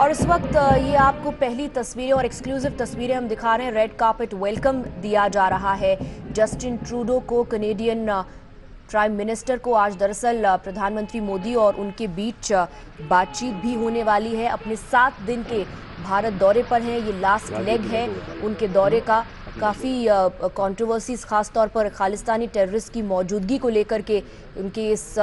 और इस वक्त ये आपको पहली तस्वीरें और एक्सक्लूसिव तस्वीरें हम दिखा रहे हैं। रेड कार्पेट वेलकम दिया जा रहा है जस्टिन ट्रूडो को, कनेडियन प्राइम मिनिस्टर को। आज दरअसल प्रधानमंत्री मोदी और उनके बीच बातचीत भी होने वाली है। अपने 7 दिन के भारत दौरे पर हैं, ये लास्ट लेग है उनके दौरे का। काफ़ी कंट्रोवर्सीज खास तौर पर खालिस्तानी टेररिस्ट की मौजूदगी को लेकर के उनके इस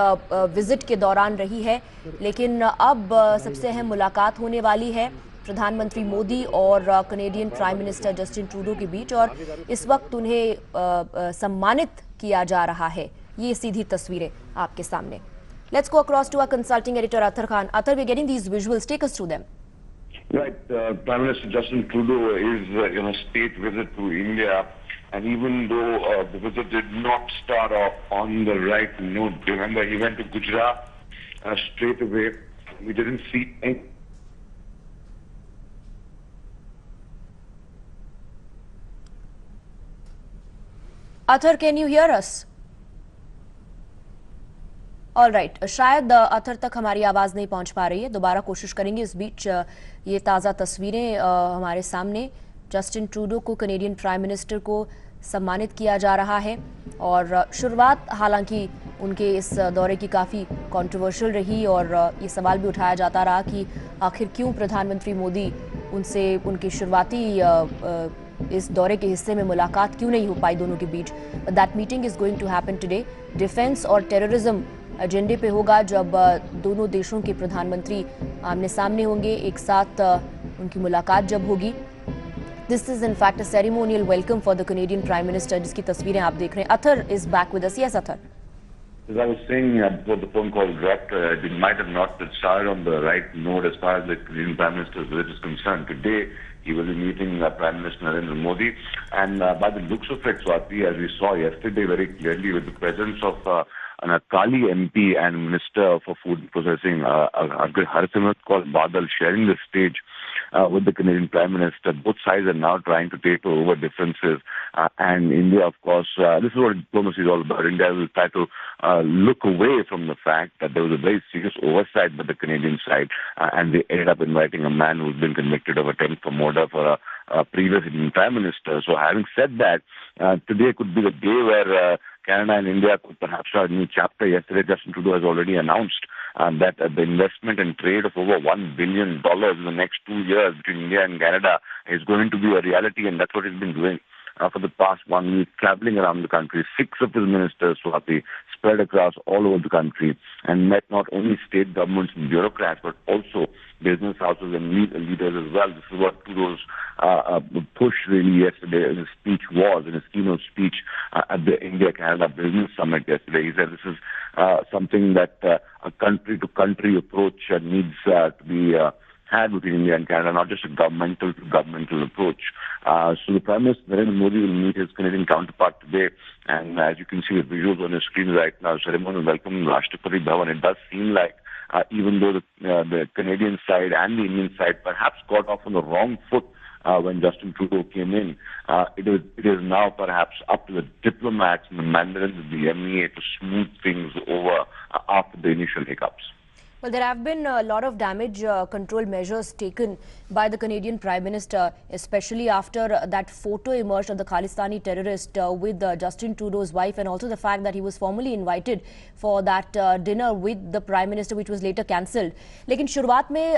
विजिट के दौरान रही है। लेकिन अब सबसे अहम मुलाकात होने वाली है प्रधानमंत्री मोदी और Canadian prime minister Justin Trudeau के बीच, और इस वक्त उन्हें सम्मानित किया जा रहा है। ये सीधी तस्वीरें आपके सामने। Let's go across to our consulting editor Athar Khan. Athar, we're getting these visuals. Take us through them. Right. Prime Minister Justin Trudeau is in a state visit to India, and even though the visit did not start off on the right note, remember he went to Gujarat straight away. We didn't see any. Athar, can you hear us? All right, शायद अथर तक हमारी आवाज़ नहीं पहुंच पा रही है। दोबारा कोशिश करेंगे। इस बीच ये ताज़ा तस्वीरें हमारे सामने। जस्टिन ट्रूडो को, कनेडियन प्राइम मिनिस्टर को सम्मानित किया जा रहा है। और शुरुआत हालांकि उनके इस दौरे की काफ़ी कंट्रोवर्शियल रही, और ये सवाल भी उठाया जाता रहा कि आखिर क्यों प्रधानमंत्री मोदी उनसे उनकी शुरुआती इस दौरे के हिस्से में मुलाकात क्यों नहीं हो पाई दोनों के बीच। That meeting is going to happen today. Defence और टेररिज्म एजेंडे पे होगा, जब दोनों देशों के प्रधानमंत्री आमने सामने होंगे, एक साथ उनकी मुलाकात जब होगी। This is in fact a ceremonial welcome for the Canadian prime minister, जिसकी तस्वीरें आप देख रहे हैं। Athar is back with us. Yes Athar. As I was saying before the phone call dropped, it might have not started on the right note as far as the Canadian Prime Minister's visit is concerned. Today, he will be meeting Prime Minister Narendra Modi, and by the looks of it, Swati, as we saw yesterday very clearly, with the presence of an Akali MP and Minister for Food Processing, Harsimrat Kaur Badal, sharing the stage with the Canadian Prime Minister. Both sides are now trying to paper over differences, and India, of course, this is what diplomacy is all about. India will try to look away from the fact that there was a very serious oversight by the Canadian side, and they ended up inviting a man who's been convicted of attempt for murder for a previous Indian Prime Minister. So having said that, today could be the day where Canada and India could perhaps start a new chapter. Yesterday, Justin Trudeau has already announced that the investment and trade of over $1 billion in the next 2 years between India and Canada is going to be a reality, and that's what he's been doing for the past 1 week, traveling around the country. 6 of his ministers, Swati, spread across all over the country, and met not only state governments and bureaucrats, but also business houses and leaders as well. This is what Trudeau's push really yesterday in his speech was, in his keynote speech at the India-Canada Business Summit yesterday. He said this is something that a country-to-country approach needs to be had between India and Canada, not just a governmental approach. So the Prime Minister Narendra Modi will meet his Canadian counterpart today, and as you can see the visuals on the screen right now, ceremonial welcome in Rashtrapati Bhavan. It does seem like even though the Canadian side and the Indian side perhaps got off on the wrong foot when Justin Trudeau came in, it is now perhaps up to the diplomats and the mandarins of the MEA to smooth things over after the initial hiccups. Well, there have been a lot of damage control measures taken by the Canadian Prime Minister, especially after that photo emerged of the Khalistani terrorist with Justin Trudeau's wife, and also the fact that he was formally invited for that dinner with the Prime Minister, which was later cancelled. लेकिन शुरुआत में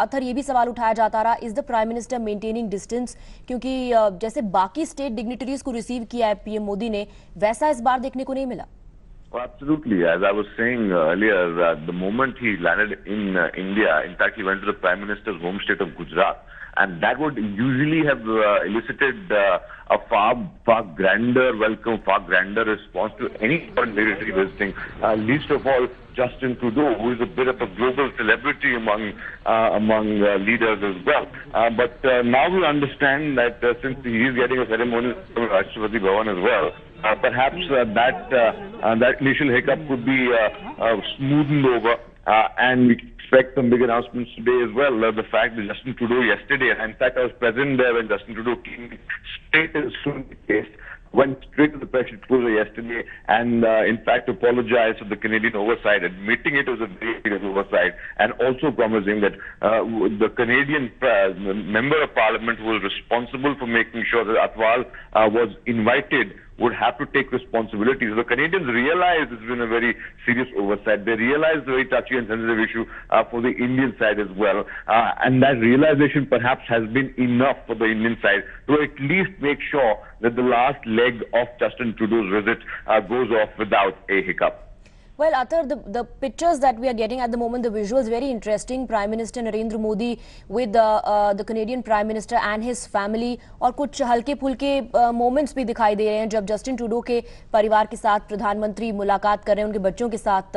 अथर ये भी सवाल उठाया जाता रहा, is the prime minister maintaining distance, क्योंकि जैसे बाकी स्टेट डिग्निटरीज को रिसीव किया है पीएम मोदी ने, वैसा इस बार देखने को नहीं मिला. Well, absolutely. As I was saying earlier, the moment he landed in India, in fact, he went to the Prime Minister's home state of Gujarat, and that would usually have elicited a far grander welcome, far grander response to any foreign dignitary visiting. Least of all, Justin Trudeau, who is a bit of a global celebrity among leaders as well. But now we understand that since he is getting a ceremonial from Rashtrapati Bhavan as well, perhaps that initial hiccup could be smoothened over, and we expect some big announcements today as well. The fact that Justin Trudeau yesterday, and in fact I was present there when Justin Trudeau came straight as soon as case, went straight to the press closer yesterday and in fact apologized for the Canadian oversight, admitting it was a very serious oversight, and also promising that the Canadian member of parliament who was responsible for making sure that Atwal was invited would have to take responsibility. So the Canadians realize this has been a very serious oversight. They realize the very touchy and sensitive issue for the Indian side as well. And that realization perhaps has been enough for the Indian side to at least make sure that the last leg of Justin Trudeau's visit goes off without a hiccup. Well, Athar, the pictures that we are getting at the moment, the visuals, very interesting. Prime Minister Narendra Modi with the Canadian Prime Minister and his family, और कुछ हल्के फुल्के moments भी दिखाई दे रहे हैं जब Justin Trudeau के परिवार के साथ प्रधानमंत्री मुलाकात कर रहे हैं, उनके बच्चों के साथ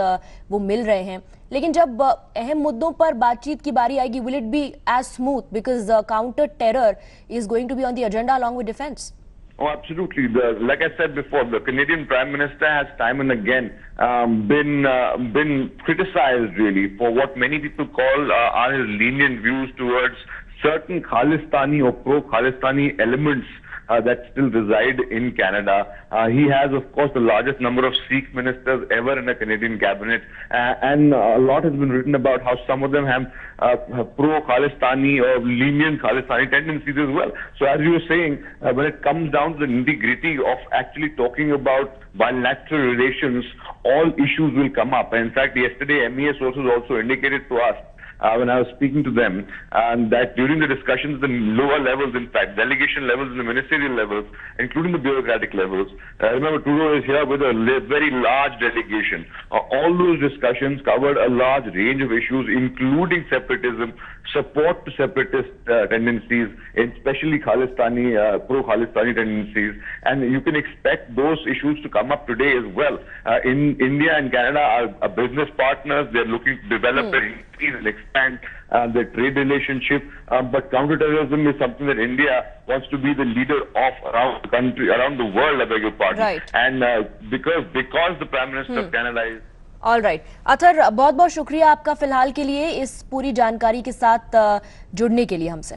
वो मिल रहे हैं. लेकिन जब अहम मुद्दों पर बातचीत की बारी आएगी, will it be as smooth because counter terror is going to be on the agenda along with defense? Oh, absolutely. Like I said before, the Canadian Prime Minister has time and again been criticized really for what many people call are his lenient views towards certain Khalistani or pro-Khalistani elements that still reside in Canada. He has, of course, the largest number of Sikh ministers ever in a Canadian cabinet, and a lot has been written about how some of them have pro-Khalistani or lenient Khalistani tendencies as well. So as you were saying, when it comes down to the nitty-gritty of actually talking about bilateral relations, all issues will come up. And in fact, yesterday, MEA sources also indicated to us when I was speaking to them, that during the discussions, the lower levels, in fact, delegation levels and the ministerial levels, including the bureaucratic levels, remember Trudeau is here with a very large delegation. All those discussions covered a large range of issues, including separatism, support to separatist tendencies, especially Khalistani, pro-Khalistani tendencies, and you can expect those issues to come up today as well. In India and Canada are business partners. They're looking to develop and expand the trade relationship, but counterterrorism is something that India wants to be the leader of around the country, around the world, I beg your pardon. Right. And because the Prime Minister of Canada is all right Athar, बहुत बहुत शुक्रिया आपका फिलहाल के लिए इस पूरी जानकारी के साथ जुड़ने के लिए हमसे.